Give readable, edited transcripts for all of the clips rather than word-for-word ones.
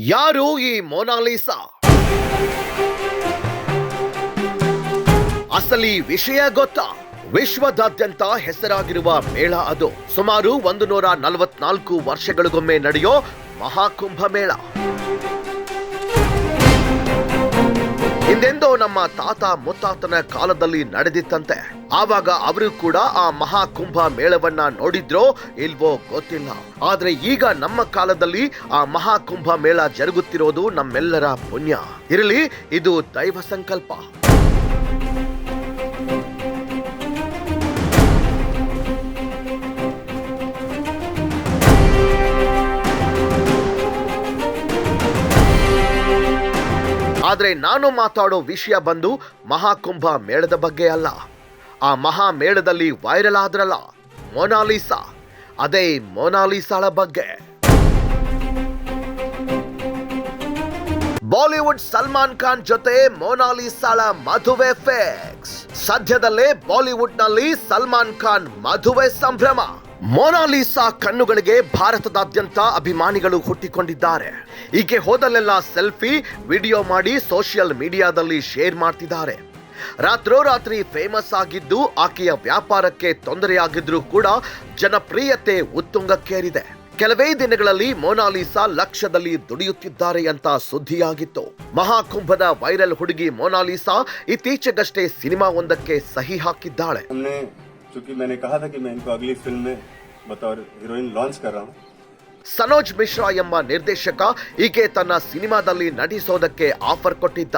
ಯಾರು ಈ ಮೊನಾಲಿಸಾ? ಅಸಲಿ ವಿಷಯ ಗೊತ್ತಾ? ವಿಶ್ವದಾದ್ಯಂತ ಹೆಸರಾಗಿರುವ ಮೇಳ ಅದು. ಸುಮಾರು 144 ವರ್ಷಗಳಿಗೊಮ್ಮೆ ನಡೆಯೋ ಮಹಾಕುಂಭ ಮೇಳ. ಹಿಂದೆಂದೋ ನಮ್ಮ ತಾತ ಮುತ್ತಾತನ ಕಾಲದಲ್ಲಿ ನಡೆದಿತ್ತಂತೆ. ಆವಾಗ ಅವರು ಕೂಡ ಆ ಮಹಾಕುಂಭ ಮೇಳವನ್ನ ನೋಡಿದ್ರೋ ಇಲ್ವೋ ಗೊತ್ತಿಲ್ಲ. ಆದ್ರೆ ಈಗ ನಮ್ಮ ಕಾಲದಲ್ಲಿ ಆ ಮಹಾಕುಂಭ ಮೇಳ ಜರುಗುತ್ತಿರೋದು ನಮ್ಮೆಲ್ಲರ ಪುಣ್ಯ. ಇರಲಿ, ಇದು ದೈವ ಸಂಕಲ್ಪ. ಆದ್ರೆ ನಾನು ಮಾತಾಡೋ ವಿಷಯ ಬಂದು ಮಹಾಕುಂಭ ಮೇಳದ ಬಗ್ಗೆ ಅಲ್ಲ. ಆ ಮಹಾ ಮೇಳದಲ್ಲಿ ವೈರಲ್ ಆದ್ರಲ್ಲ ಮೊನಾಲಿಸಾ, ಅದೇ ಮೊನಾಲಿಸಾಳ ಬಗ್ಗೆ. ಬಾಲಿವುಡ್ ಸಲ್ಮಾನ್ ಖಾನ್ ಜೊತೆ ಮೊನಾಲಿಸಾಳ ಮದುವೆ ಫಿಕ್ಸ್. ಸದ್ಯದಲ್ಲೇ ಬಾಲಿವುಡ್ ನಲ್ಲಿ ಸಲ್ಮಾನ್ ಖಾನ್ ಮದುವೆ ಸಂಭ್ರಮ. ಮೊನಾಲಿಸಾ ಕಣ್ಣುಗಳಿಗೆ ಭಾರತದಾದ್ಯಂತ ಅಭಿಮಾನಿಗಳು ಹುಟ್ಟಿಕೊಂಡಿದ್ದಾರೆ. ಈಕೆ ಹೋದಲ್ಲೆಲ್ಲ ಸೆಲ್ಫಿ ವಿಡಿಯೋ ಮಾಡಿ ಸೋಷಿಯಲ್ ಮೀಡಿಯಾದಲ್ಲಿ ಶೇರ್ ಮಾಡ್ತಿದ್ದಾರೆ. ರಾತ್ರೋರಾತ್ರಿ ಫೇಮಸ್ ಆಗಿದ್ದು ಆಕೆಯ ವ್ಯಾಪಾರಕ್ಕೆ ತೊಂದರೆಯಾಗಿದ್ರೂ ಕೂಡ ಜನಪ್ರಿಯತೆ ಉತ್ತುಂಗಕ್ಕೇರಿದೆ. ಕೆಲವೇ ದಿನಗಳಲ್ಲಿ ಮೊನಾಲಿಸಾ ಲಕ್ಷದಲ್ಲಿ ದುಡಿಯುತ್ತಿದ್ದಾರೆ ಅಂತ ಸುದ್ದಿಯಾಗಿತ್ತು. ಮಹಾಕುಂಭದ ವೈರಲ್ ಹುಡುಗಿ ಮೊನಾಲಿಸಾ ಇತ್ತೀಚೆಗಷ್ಟೇ ಸಿನಿಮಾ ಒಂದಕ್ಕೆ ಸಹಿ ಹಾಕಿದ್ದಾಳೆ. क्योंकि मैंने कहा था कि मैं इनको अगली फिल्म में बतौर हीरोइन लॉन्च कर रहा हूं. ಸನೋಜ್ ಮಿಶ್ರಾ ಎಂಬ ನಿರ್ದೇಶಕ ಈಕೆ ತನ್ನ ಸಿನಿಮಾದಲ್ಲಿ ನಟಿಸೋದಕ್ಕೆ ಆಫರ್ ಕೊಟ್ಟಿದ್ದ.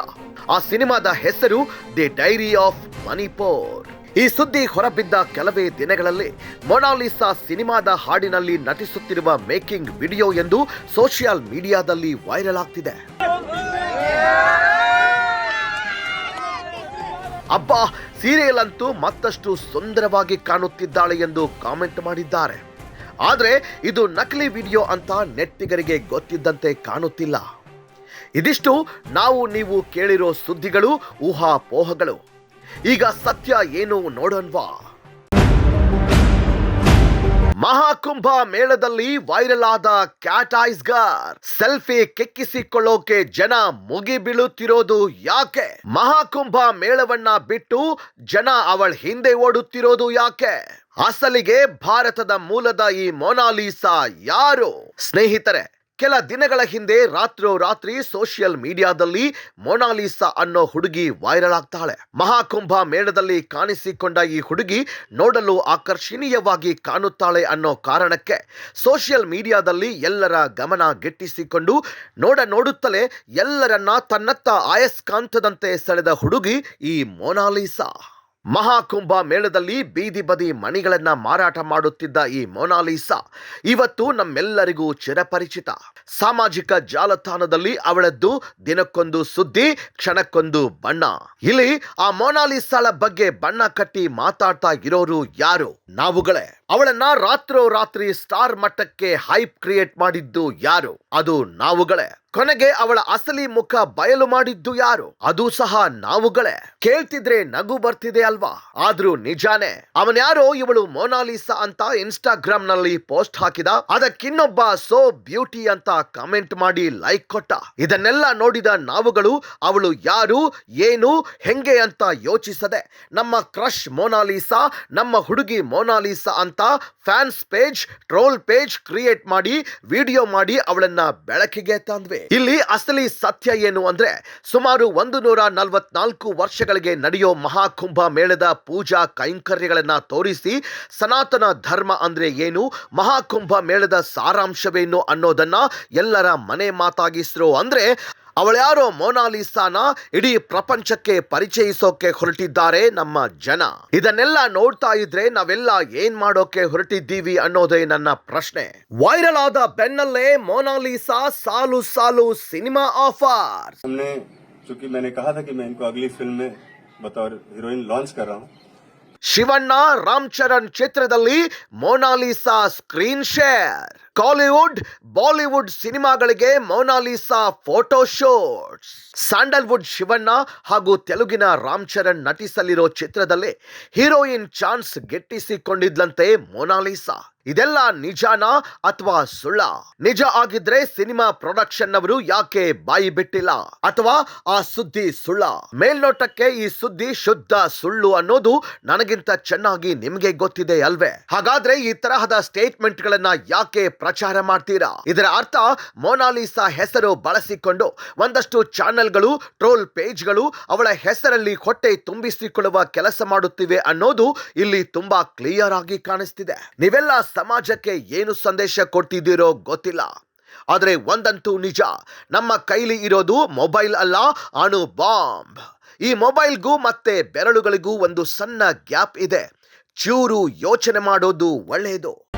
ಆ ಸಿನಿಮಾದ ಹೆಸರು ದಿ ಡೈರಿ ಆಫ್ ಮಣಿಪುರ್. ಈ ಸುದ್ದಿ ಹೊರಬಿದ್ದ ಕೆಲವೇ ದಿನಗಳಲ್ಲಿ ಮೊನಾಲಿಸಾ ಸಿನಿಮಾದ ಹಾಡಿನಲ್ಲಿ ನಟಿಸುತ್ತಿರುವ ಮೇಕಿಂಗ್ ವಿಡಿಯೋ ಎಂದು ಸೋಷಿಯಲ್ ಮೀಡಿಯಾದಲ್ಲಿ ವೈರಲ್ ಆಗ್ತಿದೆ. ಅಬ್ಬಾ, ಸೀರಿಯಲ್ ಅಂತೂ ಮತ್ತಷ್ಟು ಸುಂದರವಾಗಿ ಕಾಣುತ್ತಿದ್ದಾಳೆ ಎಂದು ಕಾಮೆಂಟ್ ಮಾಡಿದ್ದಾರೆ. ಆದರೆ ಇದು ನಕಲಿ ವಿಡಿಯೋ ಅಂತ ನೆಟ್ಟಿಗರಿಗೆ ಗೊತ್ತಿದ್ದಂತೆ ಕಾಣುತ್ತಿಲ್ಲ. ಇದಿಷ್ಟು ನಾವು ನೀವು ಕೇಳಿರೋ ಸುದ್ದಿಗಳು, ಊಹಾಪೋಹಗಳು. ಈಗ ಸತ್ಯ ಏನು ನೋಡೋಣವಾ? ಮಹಾಕುಂಭ ಮೇಳದಲ್ಲಿ ವೈರಲ್ ಆದ ಕ್ಯಾಟ್ ಐಸ್ ಗರ್ಲ್. ಸೆಲ್ಫಿ ಕೆಕ್ಕಿಸಿಕೊಳ್ಳೋಕೆ ಜನ ಮುಗಿ ಬೀಳುತ್ತಿರೋದು ಯಾಕೆ? ಮಹಾಕುಂಭ ಮೇಳವನ್ನ ಬಿಟ್ಟು ಜನ ಅವಳ ಹಿಂದೆ ಓಡುತ್ತಿರೋದು ಯಾಕೆ? ಅಸಲಿಗೆ ಭಾರತದ ಮೂಲದ ಈ ಮೊನಾಲಿಸಾ ಯಾರು? ಸ್ನೇಹಿತರೆ, ಕೆಲ ದಿನಗಳ ಹಿಂದೆ ರಾತ್ರೋರಾತ್ರಿ ಸೋಷಿಯಲ್ ಮೀಡಿಯಾದಲ್ಲಿ ಮೊನಾಲಿಸಾ ಅನ್ನೋ ಹುಡುಗಿ ವೈರಲ್ ಆಗ್ತಾಳೆ. ಮಹಾಕುಂಭ ಮೇಳದಲ್ಲಿ ಕಾಣಿಸಿಕೊಂಡ ಈ ಹುಡುಗಿ ನೋಡಲು ಆಕರ್ಷಣೀಯವಾಗಿ ಕಾಣುತ್ತಾಳೆ ಅನ್ನೋ ಕಾರಣಕ್ಕೆ ಸೋಷಿಯಲ್ ಮೀಡಿಯಾದಲ್ಲಿ ಎಲ್ಲರ ಗಮನ ಗಿಟ್ಟಿಸಿಕೊಂಡು ನೋಡುತ್ತಲೇ ಎಲ್ಲರನ್ನ ತನ್ನತ್ತ ಆಯಸ್ಕಾಂತದಂತೆ ಸೆಳೆದ ಹುಡುಗಿ ಈ ಮೊನಾಲಿಸಾ. ಮಹಾಕುಂಭ ಮೇಳದಲ್ಲಿ ಬೀದಿ ಬದಿ ಮಣಿಗಳನ್ನ ಮಾರಾಟ ಮಾಡುತ್ತಿದ್ದ ಈ ಮೊನಾಲಿಸಾ ಇವತ್ತು ನಮ್ಮೆಲ್ಲರಿಗೂ ಚಿರಪರಿಚಿತ. ಸಾಮಾಜಿಕ ಜಾಲತಾಣದಲ್ಲಿ ಅವಳದ್ದು ದಿನಕ್ಕೊಂದು ಸುದ್ದಿ, ಕ್ಷಣಕ್ಕೊಂದು ಬಣ್ಣ. ಇಲ್ಲಿ ಆ ಮೊನಾಲಿಸಾಳ ಬಗ್ಗೆ ಬಣ್ಣ ಕಟ್ಟಿ ಮಾತಾಡ್ತಾ ಇರೋರು ಯಾರು? ನಾವುಗಳೇ. ಅವಳನ್ನ ರಾತ್ರೋರಾತ್ರಿ ಸ್ಟಾರ್ ಮಟ್ಟಕ್ಕೆ ಹೈಪ್ ಕ್ರಿಯೇಟ್ ಮಾಡಿದ್ದು ಯಾರು? ಅದು ನಾವುಗಳೇ. ಕೊನೆಗೆ ಅವಳ ಅಸಲಿ ಮುಖ ಬಯಲು ಮಾಡಿದ್ದು ಯಾರು? ಅದು ಸಹ ನಾವುಗಳೇ. ಕೇಳ್ತಿದ್ರೆ ನಗು ಬರ್ತಿದೆ ಅಲ್ವಾ? ಆದ್ರೂ ನಿಜಾನೇ. ಅವನ್ಯಾರೋ ಇವಳು ಮೊನಾಲಿಸಾ ಅಂತ ಇನ್ಸ್ಟಾಗ್ರಾಮ್ ನಲ್ಲಿ ಪೋಸ್ಟ್ ಹಾಕಿದ. ಅದಕ್ಕಿನ್ನೊಬ್ಬ ಸೋ ಬ್ಯೂಟಿ ಅಂತ ಕಮೆಂಟ್ ಮಾಡಿ ಲೈಕ್ ಕೊಟ್ಟ. ಇದನ್ನೆಲ್ಲ ನೋಡಿದ ನಾವುಗಳು ಅವಳು ಯಾರು, ಏನು, ಹೆಂಗೆ ಅಂತ ಯೋಚಿಸದೆ ನಮ್ಮ ಕ್ರಶ್ ಮೊನಾಲಿಸಾ, ನಮ್ಮ ಹುಡುಗಿ ಮೊನಾಲಿಸಾ ಅಂತ fans page, troll page create ಮಾಡಿ ವಿಡಿಯೋ ಮಾಡಿ ಅವಳನ್ನ ಬೆಳಕಿಗೆ ತಂದ್ವಿ. ಇಲ್ಲಿ ಅಸಲಿ ಸತ್ಯ ಏನು ಅಂದ್ರೆ, ಸುಮಾರು 144 ವರ್ಷಗಳಿಗೆ ನಡೆಯೋ ಮಹಾಕುಂಭ ಮೇಳದ ಪೂಜಾ ಕೈಂಕರ್ಯಗಳನ್ನ ತೋರಿಸಿ ಸನಾತನ ಧರ್ಮ ಅಂದ್ರೆ ಏನು, ಮಹಾಕುಂಭ ಮೇಳದ ಸಾರಾಂಶವೇನು ಅನ್ನೋದನ್ನ ಎಲ್ಲರ ಮನೆ ಮಾತಾಗಿಸ್ರೋ ಅಂದ್ರೆ ಅವಳ್ಯಾರೋ ಮೊನಾಲಿಸಾನ ಇಡೀ ಪ್ರಪಂಚಕ್ಕೆ ಪರಿಚಯಿಸೋಕೆ ಹೊರಟಿದ್ದಾರೆ ನಮ್ಮ ಜನ. ಇದನ್ನೆಲ್ಲ ನೋಡ್ತಾ ಇದ್ರೆ ನಾವೆಲ್ಲ ಏನ್ ಮಾಡೋಕೆ ಹೊರಟಿದ್ದೀವಿ ಅನ್ನೋದೇ ನನ್ನ ಪ್ರಶ್ನೆ. ವೈರಲ್ ಆದ ಬೆನ್ನಲ್ಲೇ ಮೊನಾಲಿಸಾ ಸಾಲು ಸಾಲು ಸಿನಿಮಾ ಆಫರ್. क्योंकि मैंने कहा था कि मैं इनको अगली फिल्म में बतौर हीरोइन लॉन्च कर रहा हूं. ಶಿವಣ್ಣ ರಾಮ್ ಚರಣ್ ಚಿತ್ರದಲ್ಲಿ ಮೊನಾಲಿಸಾ ಸ್ಕ್ರೀನ್ ಶೇರ್. ಕಾಲಿವುಡ್ ಬಾಲಿವುಡ್ ಸಿನಿಮಾಗಳಿಗೆ ಮೊನಾಲಿಸಾ ಫೋಟೋ ಶೂಟ್ಸ್. ಸ್ಯಾಂಡಲ್ವುಡ್ ಶಿವಣ್ಣ ಹಾಗೂ ತೆಲುಗಿನ ರಾಮ್ ಚರಣ್ ನಟಿಸಲಿರೋ ಚಿತ್ರದಲ್ಲಿ ಹೀರೋಯಿನ್ ಚಾನ್ಸ್ ಗಿಟ್ಟಿಸಿಕೊಂಡಿದ್ಲಂತೆ ಮೊನಾಲಿಸಾ. ಇದೆಲ್ಲ ನಿಜಾನಾ ಅಥವಾ ಸುಳ್ಳ? ನಿಜ ಆಗಿದ್ರೆ ಸಿನಿಮಾ ಪ್ರೊಡಕ್ಷನ್ ಅವರು ಯಾಕೆ ಬಾಯಿ ಬಿಟ್ಟಿಲ್ಲ? ಅಥವಾ ಆ ಸುದ್ದಿ ಸುಳ್ಳ? ಮೇಲ್ನೋಟಕ್ಕೆ ಈ ಸುದ್ದಿ ಶುದ್ಧ ಸುಳ್ಳು ಅನ್ನೋದು ನನಗಿಂತ ಚೆನ್ನಾಗಿ ನಿಮ್ಗೆ ಗೊತ್ತಿದೆ ಅಲ್ವೇ? ಹಾಗಾದ್ರೆ ಈ ತರಹದ ಸ್ಟೇಟ್ಮೆಂಟ್ ಗಳನ್ನ ಯಾಕೆ ಪ್ರಚಾರ ಮಾಡ್ತೀರಾ? ಇದರ ಅರ್ಥ ಮೊನಾಲಿಸಾ ಹೆಸರು ಬಳಸಿಕೊಂಡು ಒಂದಷ್ಟು ಚಾನೆಲ್ಗಳು, ಟ್ರೋಲ್ ಪೇಜ್ಗಳು ಅವಳ ಹೆಸರಲ್ಲಿ ಹೊಟ್ಟೆ ತುಂಬಿಸಿಕೊಳ್ಳುವ ಕೆಲಸ ಮಾಡುತ್ತಿವೆ ಅನ್ನೋದು ಇಲ್ಲಿ ತುಂಬಾ ಕ್ಲಿಯರ್ ಆಗಿ ಕಾಣಿಸ್ತಿದೆ. ನೀವೆಲ್ಲ ಸಮಾಜಕ್ಕೆ ಏನು ಸಂದೇಶ ಕೊಡ್ತಿದ್ದೀರೋ ಗೊತ್ತಿಲ್ಲ. ಆದ್ರೆ ಒಂದಂತೂ ನಿಜ, ನಮ್ಮ ಕೈಲಿ ಇರೋದು ಮೊಬೈಲ್ ಅಲ್ಲ, ಅಣು ಬಾಂಬ್. ಈ ಮೊಬೈಲ್ಗೂ ಮತ್ತೆ ಬೆರಳುಗಳಿಗೂ ಒಂದು ಸಣ್ಣ ಗ್ಯಾಪ್ ಇದೆ. ಚೂರು ಯೋಚನೆ ಮಾಡೋದು ಒಳ್ಳೆಯದು.